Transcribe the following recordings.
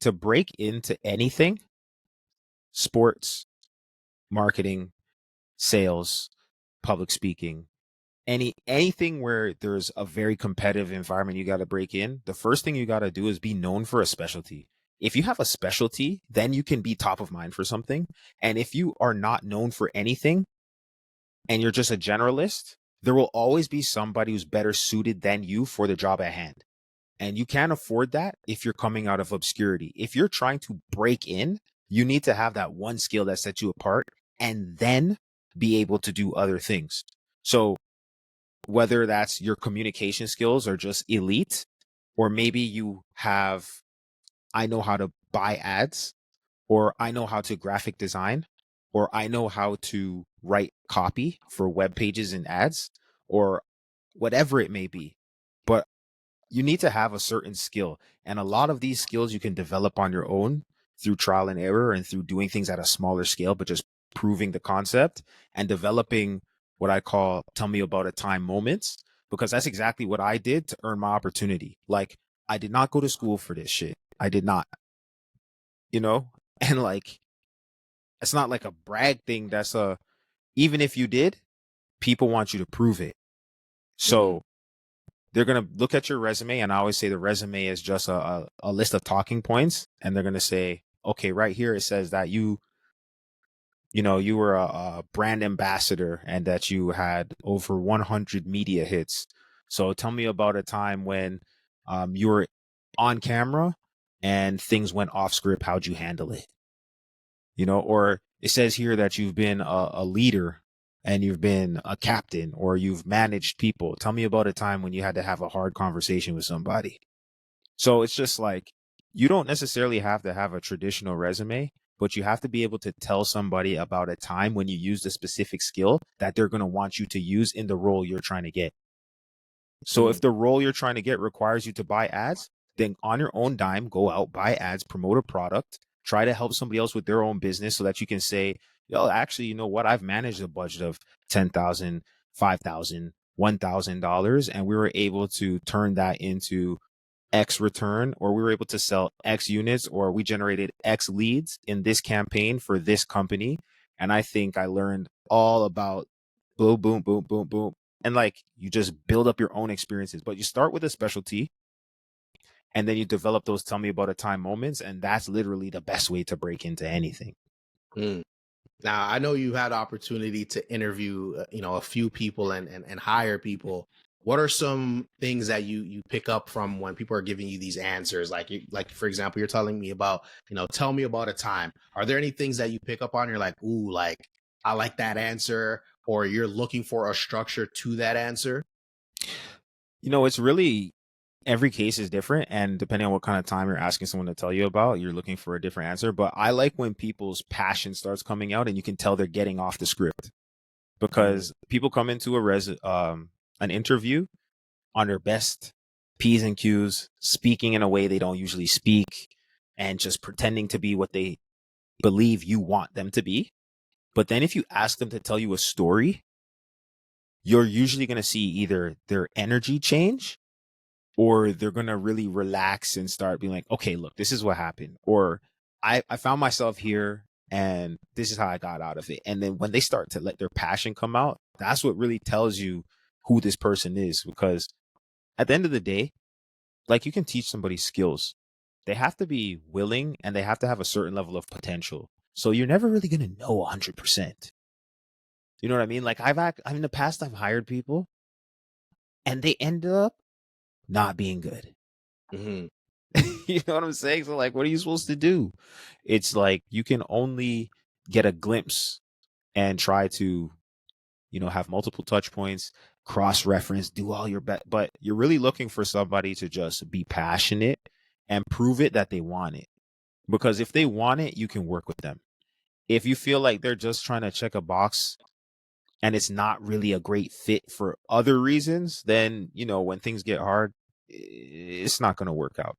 to break into anything, sports, marketing, sales, public speaking, anything where there's a very competitive environment you got to break in, the first thing you got to do is be known for a specialty. If you have a specialty, then you can be top of mind for something. And if you are not known for anything and you're just a generalist, there will always be somebody who's better suited than you for the job at hand. And you can't afford that if you're coming out of obscurity. If you're trying to break in, you need to have that one skill that sets you apart and then be able to do other things. So whether that's your communication skills are just elite, or maybe you have, I know how to buy ads, or I know how to graphic design, or I know how to write copy for web pages and ads, or whatever it may be. But you need to have a certain skill. And a lot of these skills you can develop on your own through trial and error and through doing things at a smaller scale, but just proving the concept and developing what I call tell me about a time moments, because that's exactly what I did to earn my opportunity. Like, I did not go to school for this shit. I did not, you know? And like, it's not like a brag thing. Even if you did, people want you to prove it. So they're going to look at your resume, and I always say the resume is just a list of talking points, and they're going to say, okay, right here it says that you were a brand ambassador and that you had over 100 media hits. So tell me about a time when you were on camera and things went off script. How'd you handle it? Or it says here that you've been a leader and you've been a captain or you've managed people. Tell me about a time when you had to have a hard conversation with somebody. So it's just like, you don't necessarily have to have a traditional resume, but you have to be able to tell somebody about a time when you used a specific skill that they're going to want you to use in the role you're trying to get. So if the role you're trying to get requires you to buy ads, then on your own dime, go out, buy ads, promote a product, try to help somebody else with their own business so that you can say, yo, actually, you know what? I've managed a budget of $10,000, $5,000, $1,000, and we were able to turn that into X return, or we were able to sell X units, or we generated X leads in this campaign for this company. And I think I learned all about boom, boom, boom, boom, boom. And like, you just build up your own experiences, but you start with a specialty and then you develop those tell me about a time moments. And that's literally the best way to break into anything. Now, I know you had opportunity to interview, a few people and hire people. What are some things that you pick up from when people are giving you these answers? Like for example, you're telling me about, tell me about a time. Are there any things that you pick up on? You're like, ooh, like I like that answer, or you're looking for a structure to that answer? It's really, every case is different, and depending on what kind of time you're asking someone to tell you about, you're looking for a different answer. But I like when people's passion starts coming out and you can tell they're getting off the script, because people come into an interview on their best P's and Q's, speaking in a way they don't usually speak, and just pretending to be what they believe you want them to be. But then if you ask them to tell you a story, you're usually going to see either their energy change, or they're going to really relax and start being like, okay, look, this is what happened. Or I found myself here and this is how I got out of it. And then when they start to let their passion come out, that's what really tells you who this person is. Because at the end of the day, like, you can teach somebody skills. They have to be willing and they have to have a certain level of potential. So you're never really going to know 100%. You know what I mean? Like, in the past, I've hired people and they end up not being good. You know what I'm saying? So like, what are you supposed to do? It's like, you can only get a glimpse and try to, have multiple touch points, cross-reference, do all your best, but you're really looking for somebody to just be passionate and prove it that they want it. Because if they want it, you can work with them. If you feel like they're just trying to check a box and it's not really a great fit for other reasons, then, when things get hard, it's not going to work out.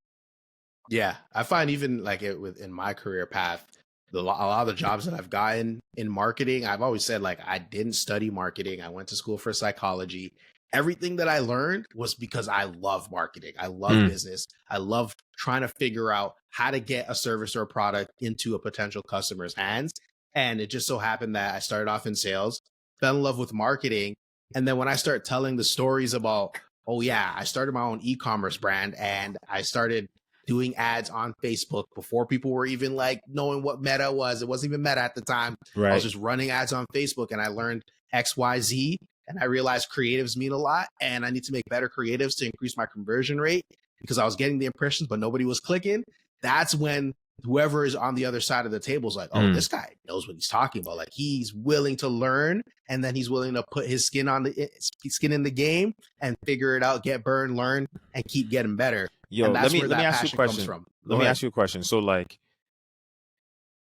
Yeah, I find even like in my career path, a lot of the jobs that I've gotten in marketing, I've always said, like, I didn't study marketing. I went to school for psychology, everything that I learned was because I love marketing. I love Mm. business. I love trying to figure out how to get a service or a product into a potential customer's hands. And it just so happened that I started off in sales, fell in love with marketing. And then when I start telling the stories about, oh yeah, I started my own e-commerce brand and I started doing ads on Facebook before people were even like knowing what Meta was. It wasn't even Meta at the time. I was Right. just running ads on Facebook and I learned XYZ, and I realized creatives mean a lot and I need to make better creatives to increase my conversion rate because I was getting the impressions, but nobody was clicking. That's when whoever is on the other side of the table is like, oh, Mm. this guy knows what he's talking about. Like he's willing to learn and then he's willing to put his skin in the game and figure it out, get burned, learn, and keep getting better. Yo, And that's where let me that ask you a passion comes question. from. Let Go me ahead. ask you a question. So like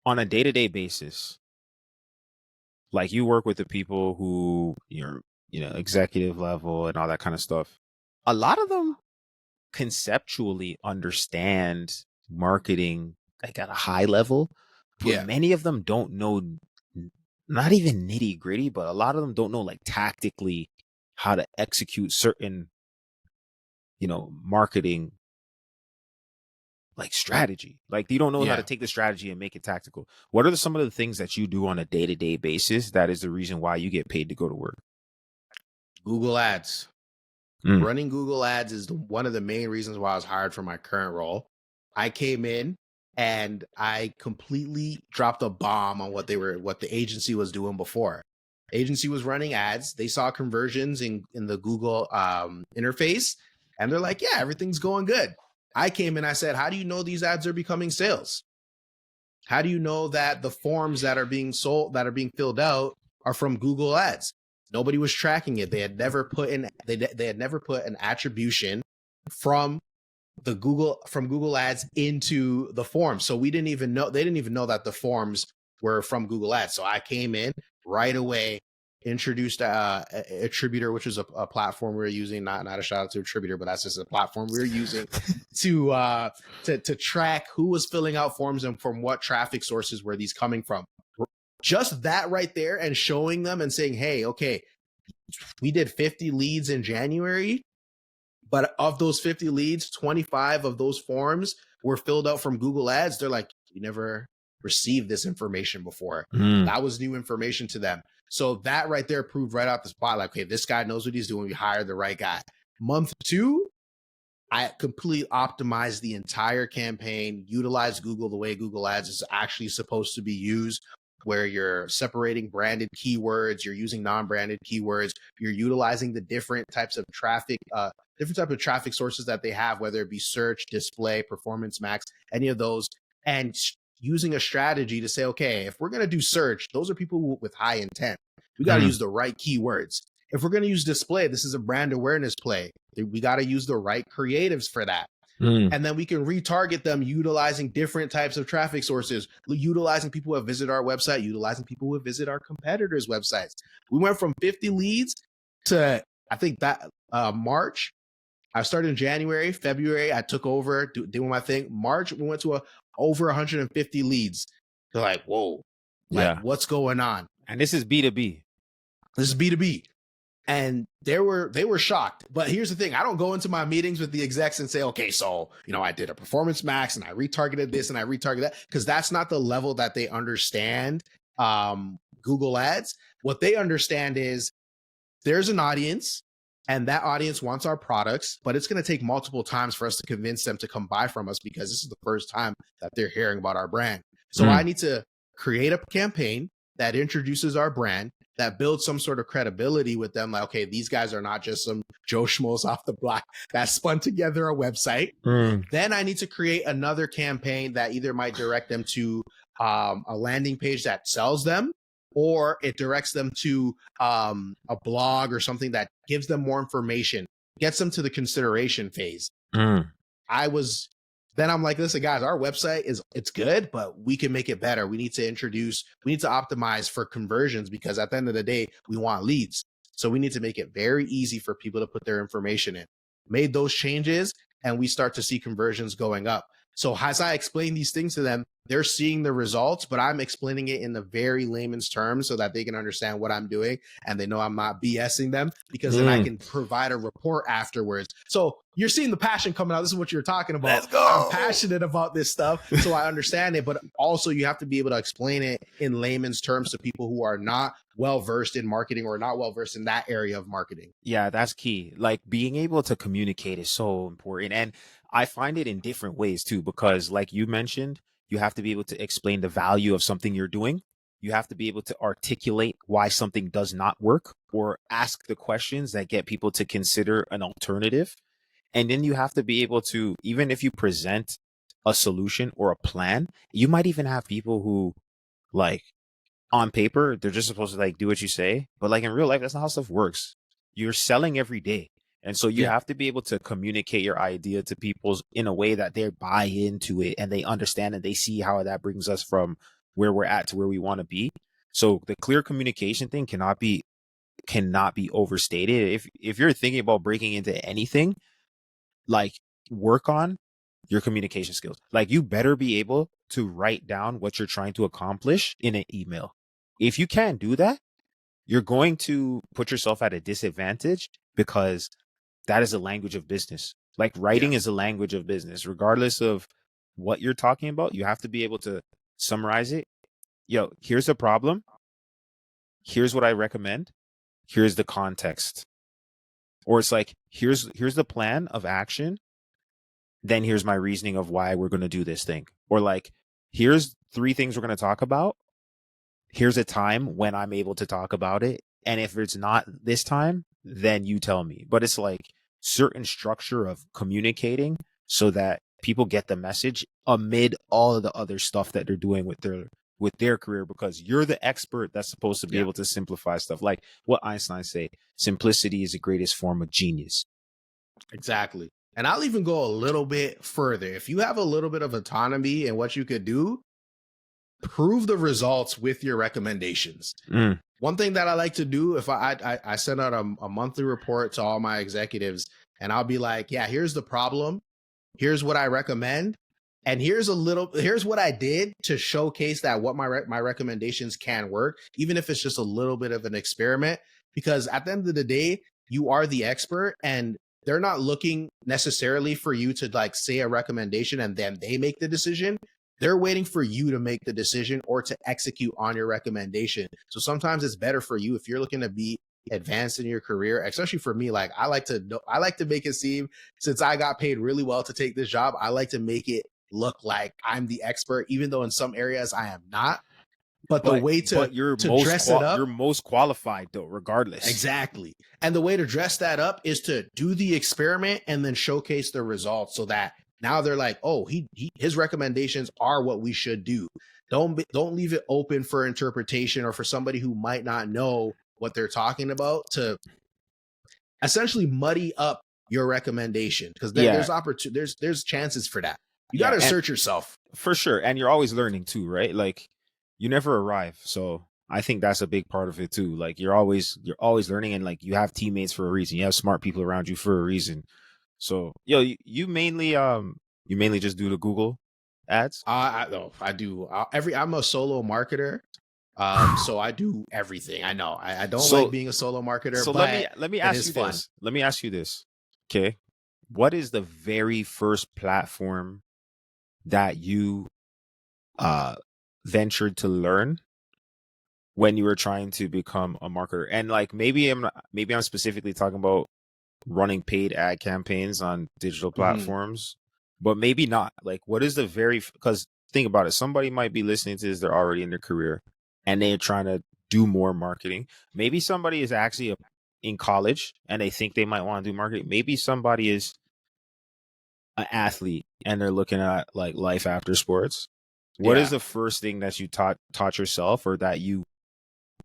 on a day-to-day basis, like you work with the people who you're, executive level and all that kind of stuff. A lot of them conceptually understand marketing like at a high level, but Yeah. many of them don't know, not even nitty gritty, but a lot of them don't know like tactically how to execute certain, marketing like strategy. Like you don't know how to Yeah. take the strategy and make it tactical. What are some of the things that you do on a day-to-day basis that is the reason why you get paid to go to work? Google Ads. Mm. Running Google Ads is one of the main reasons why I was hired for my current role. I came in and I completely dropped a bomb on what the agency was doing before. Agency was running ads. They saw conversions in the Google interface, and they're like, "Yeah, everything's going good." I came in. I said, "How do you know these ads are becoming sales? How do you know that the forms that are being filled out are from Google Ads?" Nobody was tracking it. They had never put in they had never put an attribution from Google Ads into the forms. So they didn't even know that the forms were from Google Ads. So I came in right away, introduced a Attributor, which is a platform we were using, not a shout out to Attributor, but that's just a platform we were using to track who was filling out forms and from what traffic sources were these coming from. Just that right there and showing them and saying, hey, okay, we did 50 leads in January, but of those 50 leads, 25 of those forms were filled out from Google Ads. They're like, we never received this information before. Mm. That was new information to them. So that right there proved right out the spot, like, okay, this guy knows what he's doing. We hired the right guy. Month 2, I completely optimized the entire campaign, utilized Google the way Google Ads is actually supposed to be used, where you're separating branded keywords, you're using non-branded keywords, you're utilizing the different types of traffic sources that they have, whether it be search, display, performance max, any of those, and using a strategy to say, okay, if we're going to do search, those are people with high intent. We got to use the right keywords. If we're going to use display, this is a brand awareness play. We got to use the right creatives for that. And then we can retarget them utilizing different types of traffic sources, utilizing people who have visited our website, utilizing people who have visited our competitors' websites. We went from 50 leads to, I think that March. I started in January, February, I took over doing my thing. March, we went to over 150 leads. They're like, whoa, like what's going on? And this is B2B. This is B2B. And they were shocked. But here's the thing. I don't go into my meetings with the execs and say, okay, so, I did a performance max and I retargeted this and I retargeted that, because that's not the level that they understand Google Ads. What they understand is there's an audience and that audience wants our products, but it's going to take multiple times for us to convince them to come buy from us because this is the first time that they're hearing about our brand. So I need to create a campaign that introduces our brand, that builds some sort of credibility with them. Like, okay, these guys are not just some Joe Schmoes off the block that spun together a website. Then I need to create another campaign that either might direct them to a landing page that sells them, or it directs them to a blog or something that gives them more information, gets them to the consideration phase. Then I'm like, listen, guys, our website it's good, but we can make it better. We need to optimize for conversions, because at the end of the day, we want leads. So we need to make it very easy for people to put their information in. Made those changes and we start to see conversions going up. So as I explain these things to them, they're seeing the results, but I'm explaining it in the very layman's terms so that they can understand what I'm doing and they know I'm not BSing them, because then I can provide a report afterwards. So you're seeing the passion coming out. This is what you're talking about. Let's go. I'm passionate about this stuff, so I understand it, but also you have to be able to explain it in layman's terms to people who are not well versed in marketing or not well versed in that area of marketing. Yeah, that's key. Like being able to communicate is so important. And I find it in different ways too, because like you mentioned, you have to be able to explain the value of something you're doing. You have to be able to articulate why something does not work or ask the questions that get people to consider an alternative. And then you have to be able to, even if you present a solution or a plan, you might even have people who like on paper, they're just supposed to like do what you say. But like in real life, that's not how stuff works. You're selling every day. And so you Yeah. have to be able to communicate your idea to people in a way that they buy into it and they understand and they see how that brings us from where we're at to where we want to be. So the clear communication thing cannot be overstated. If you're thinking about breaking into anything, like work on your communication skills. Like you better be able to write down what you're trying to accomplish in an email. If you can't do that, you're going to put yourself at a disadvantage because that is a language of business. Like writing is a language of business, regardless of what you're talking about. You have to be able to summarize it. Yo, here's the problem. Here's what I recommend. Here's the context. Or it's like, here's the plan of action. Then here's my reasoning of why we're going to do this thing. Or like, here's 3 things we're going to talk about. Here's a time when I'm able to talk about it. And if it's not this time, then you tell me. But it's like certain structure of communicating so that people get the message amid all of the other stuff that they're doing with their career, because you're the expert that's supposed to be able to simplify stuff. Like what Einstein say, simplicity is the greatest form of genius. Exactly. And I'll even go a little bit further. If you have a little bit of autonomy in what you could do, prove the results with your recommendations. One thing that I like to do, if I send out a monthly report to all my executives, and I'll be like, yeah, here's the problem. Here's what I recommend. And here's what I did to showcase that what my recommendations can work, even if it's just a little bit of an experiment, because at the end of the day, you are the expert and they're not looking necessarily for you to like say a recommendation and then they make the decision. They're waiting for you to make the decision or to execute on your recommendation. So sometimes it's better for you if you're looking to be advanced in your career, especially for me. Like I like to make it seem, since I got paid really well to take this job, I like to make it look like I'm the expert, even though in some areas I am not. But the way to dress it up, you're most qualified though, regardless. Exactly. And the way to dress that up is to do the experiment and then showcase the results so that now they're like, oh, his recommendations are what we should do. Don't leave it open for interpretation or for somebody who might not know what they're talking about to essentially muddy up your recommendation, because there's opportunity, there's chances for that. You got to assert yourself. For sure. And you're always learning too, right? Like you never arrive. So I think that's a big part of it too. Like you're always learning, and like you have teammates for a reason. You have smart people around you for a reason. So you mainly just do the Google ads? I do I'm a solo marketer. So I do everything. I know I don't like being a solo marketer. So but let me ask you this. Let me ask you this. Okay. What is the very first platform that you ventured to learn when you were trying to become a marketer? And like maybe I'm specifically talking about running paid ad campaigns on digital platforms, but maybe not. Like what is the because think about it, somebody might be listening to this, they're already in their career and they're trying to do more marketing. Maybe somebody is actually in college and they think they might want to do marketing. Maybe somebody is an athlete and they're looking at like life after sports. What is the first thing that you taught yourself, or that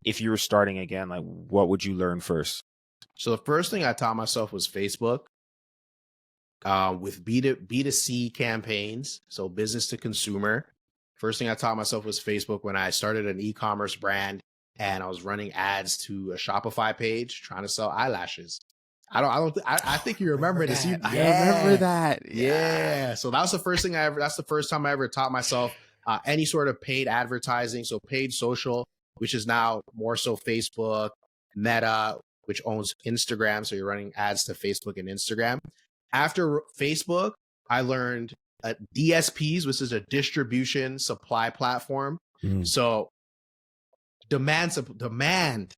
if you were starting again, like what would you learn first? So the first thing I taught myself was Facebook, with B2C campaigns. So business to consumer. First thing I taught myself was Facebook when I started an e-commerce brand and I was running ads to a Shopify page trying to sell eyelashes. I think you remember this. I remember that. Yeah. So that was the first thing that's the first time I ever taught myself any sort of paid advertising, so paid social, which is now more so Facebook, Meta, which owns Instagram. So you're running ads to Facebook and Instagram. After Facebook, I learned DSPs, which is a distribution supply platform. Mm. So demand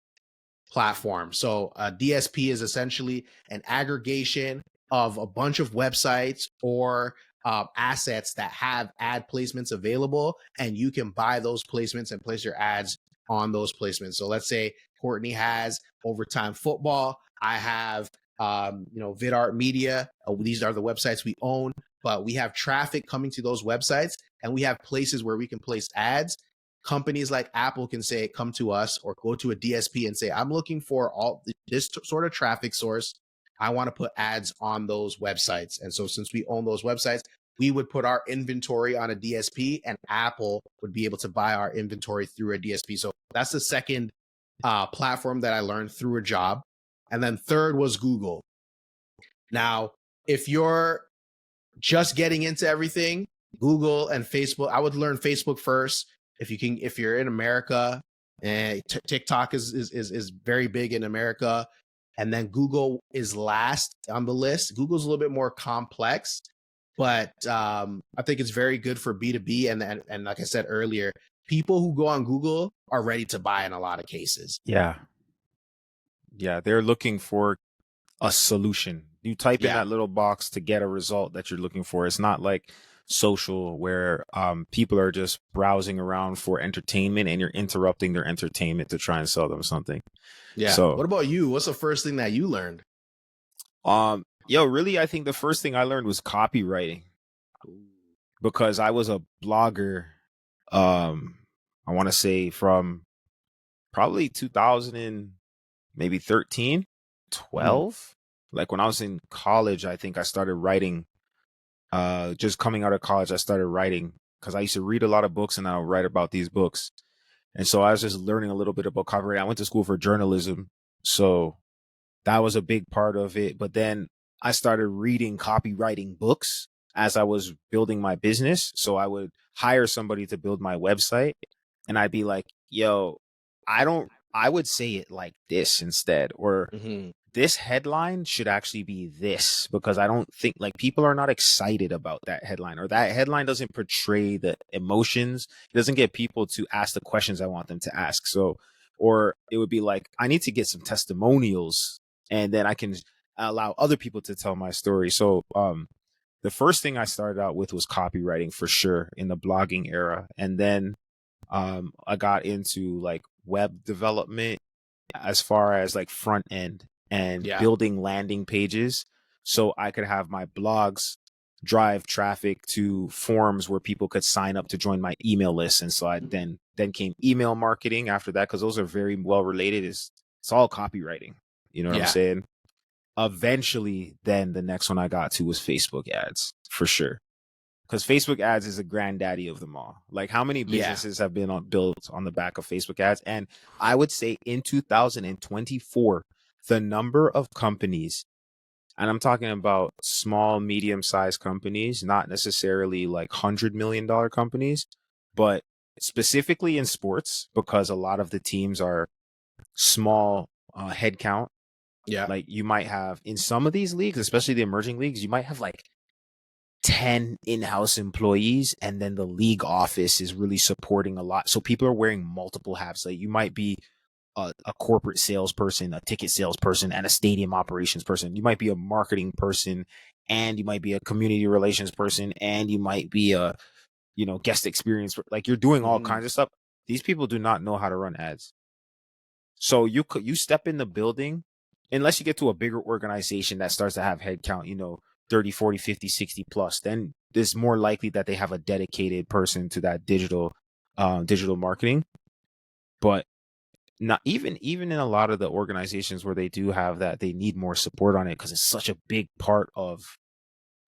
platform. So a DSP is essentially an aggregation of a bunch of websites or assets that have ad placements available, and you can buy those placements and place your ads on those placements. So let's say Courtney has Overtime Football. I have VidArt Media. These are the websites we own, but we have traffic coming to those websites, and we have places where we can place ads. Companies like Apple can say, come to us, or go to a DSP and say, I'm looking for all this sort of traffic source. I want to put ads on those websites. And so since we own those websites, we would put our inventory on a DSP, and Apple would be able to buy our inventory through a DSP. So that's the second platform that I learned through a job. And then third was Google. Now, if you're just getting into everything, Google and Facebook, I would learn Facebook first. If you're in America, TikTok is very big in America, and then Google is last on the list. Google's a little bit more complex, but I think it's very good for B2B. And like I said earlier, people who go on Google are ready to buy in a lot of cases. Yeah. They're looking for a solution. You type in that little box to get a result that you're looking for. It's not like social where people are just browsing around for entertainment and you're interrupting their entertainment to try and sell them something. Yeah. So what about you? What's the first thing that you learned? Really, I think the first thing I learned was copywriting, because I was a blogger. I want to say from probably 2000 and maybe 13, 12. Like when I was in college, I think I started writing. Just coming out of college, I started writing because I used to read a lot of books and I would write about these books. And so I was just learning a little bit about copywriting. I went to school for journalism, so that was a big part of it. But then I started reading copywriting books as I was building my business. So I would hire somebody to build my website, and I'd be like, yo, I would say it like this instead, or this headline should actually be this, because I don't think, like, people are not excited about that headline, or that headline doesn't portray the emotions. It doesn't get people to ask the questions I want them to ask. So, or it would be like, I need to get some testimonials and then I can allow other people to tell my story. So, the first thing I started out with was copywriting for sure in the blogging era. And then, I got into like web development as far as like front end and building landing pages, so I could have my blogs drive traffic to forums where people could sign up to join my email list. And so I then came email marketing after that, because those are very well related. It's all copywriting. You know what I'm saying? Eventually, then the next one I got to was Facebook ads, for sure. Because Facebook ads is a granddaddy of them all. Like, how many businesses have been built on the back of Facebook ads? And I would say in 2024, the number of companies, and I'm talking about small, medium-sized companies, not necessarily like $100 million companies, but specifically in sports, because a lot of the teams are small headcount. Yeah. Like, you might have, in some of these leagues, especially the emerging leagues, you might have like 10 in-house employees, and then the league office is really supporting a lot. So people are wearing multiple hats. Like, you might be a corporate salesperson, a ticket salesperson, and a stadium operations person. You might be a marketing person, and you might be a community relations person, and you might be a, guest experience. Like, you're doing all kinds of stuff. These people do not know how to run ads. So you step in the building, unless you get to a bigger organization that starts to have headcount, 30, 40, 50, 60 plus, then it's more likely that they have a dedicated person to that digital marketing. But not even in a lot of the organizations where they do have that, they need more support on it, because it's such a big part of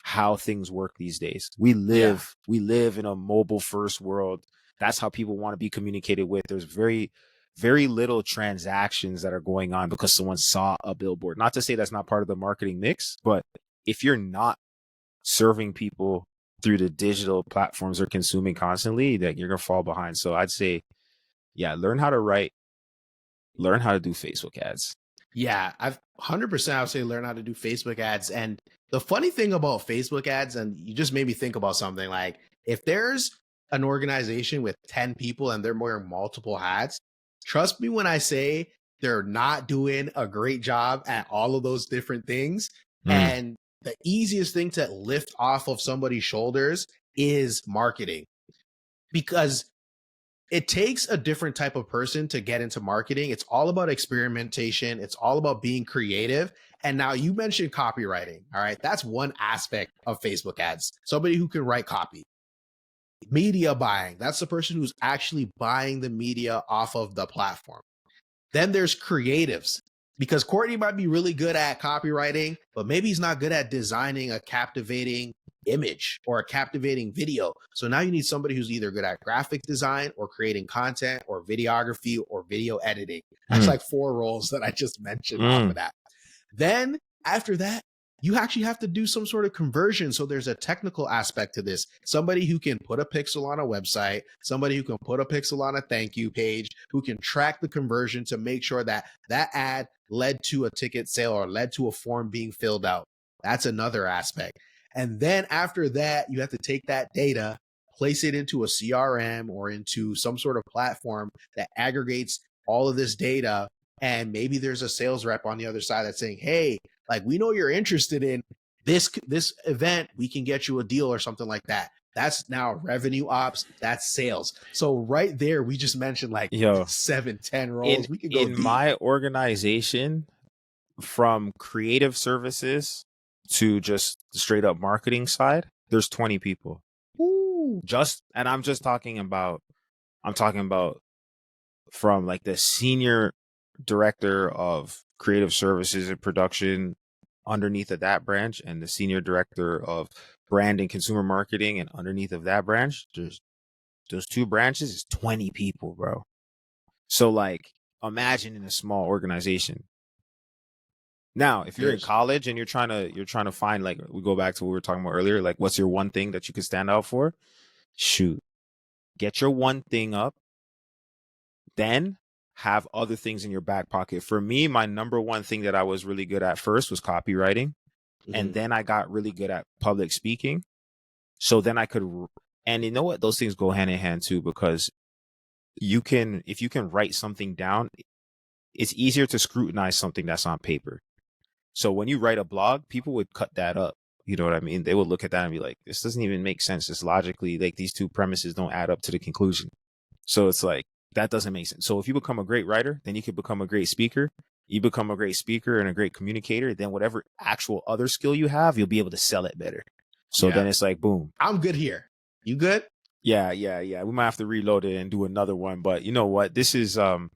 how things work these days. We live in a mobile first world. That's how people want to be communicated with. There's very, very little transactions that are going on because someone saw a billboard. Not to say that's not part of the marketing mix, but if you're not serving people through the digital platforms they're consuming constantly, that you're gonna fall behind. So I'd say, yeah, learn how to write, learn how to do Facebook ads. Yeah, I've 100% I would say learn how to do Facebook ads. And the funny thing about Facebook ads, and you just made me think about something like if there's an organization with 10 people and they're wearing multiple hats, trust me when I say they're not doing a great job at all of those different things. Mm, And the easiest thing to lift off of somebody's shoulders is marketing, because it takes a different type of person to get into marketing. It's all about experimentation. It's all about being creative. And now you mentioned copywriting. All right. That's one aspect of Facebook ads. Somebody who can write copy. Media buying. That's the person who's actually buying the media off of the platform. Then there's creatives, because Courtney might be really good at copywriting, but maybe he's not good at designing a captivating image or a captivating video. So now you need somebody who's either good at graphic design or creating content or videography or video editing. That's mm, like 4 roles that I just mentioned off of mm. that. Then after that, you actually have to do some sort of conversion. So there's a technical aspect to this. Somebody who can put a pixel on a website, somebody who can put a pixel on a thank you page, who can track the conversion to make sure that that ad led to a ticket sale or led to a form being filled out. That's another aspect. And then after that, you have to take that data, place it into a CRM or into some sort of platform that aggregates all of this data. And maybe there's a sales rep on the other side that's saying, hey, like, we know you're interested in this event, we can get you a deal or something like that. That's now revenue ops, that's sales. So right there, we just mentioned like Yo, 7, 10 in roles. We could go in deep. my organization, from creative services to just straight up marketing side, there's 20 people. Ooh. And I'm talking about from like the senior director of creative services and production underneath of that branch, and the senior director of brand and consumer marketing, and underneath of that branch, there's those 2 branches is 20 people, bro. So like, imagine in a small organization. Now, if you're in There's college and you're trying to find, like, we go back to what we were talking about earlier, like what's your one thing that you could stand out for? Shoot, get your one thing up, then have other things in your back pocket. For me, my number one thing that I was really good at first was copywriting, and mhm. then I got really good at public speaking. So then I could, and you know what? Those things go hand in hand too, because if you can write something down, it's easier to scrutinize something that's on paper. So when you write a blog, people would cut that up. You know what I mean? They would look at that and be like, this doesn't even make sense. It's logically, like, these 2 premises don't add up to the conclusion. So it's like, that doesn't make sense. So if you become a great writer, then you could become a great speaker. You become a great speaker and a great communicator, then whatever actual other skill you have, you'll be able to sell it better. So Yeah, then it's like, boom. I'm good here. You good? Yeah, yeah, yeah. We might have to reload it and do another one. But you know what? This is the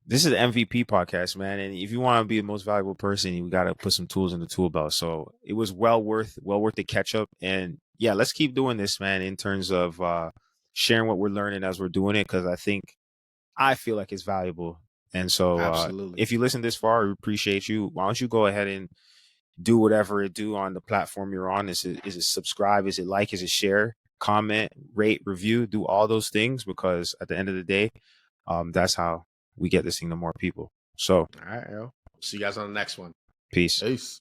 MVP podcast, man. And if you want to be the most valuable person, you got to put some tools in the tool belt. So it was well worth the catch up. And yeah, let's keep doing this, man, in terms of sharing what we're learning as we're doing it, because I feel like it's valuable. And so Absolutely. if you listen this far, we appreciate you. Why don't you go ahead and do whatever it do on the platform you're on? Is it subscribe? Is it like? Is it share? Comment, rate, review, do all those things, because at the end of the day, that's how we get this thing to more people. So All right, yo. See you guys on the next one. peace. Peace.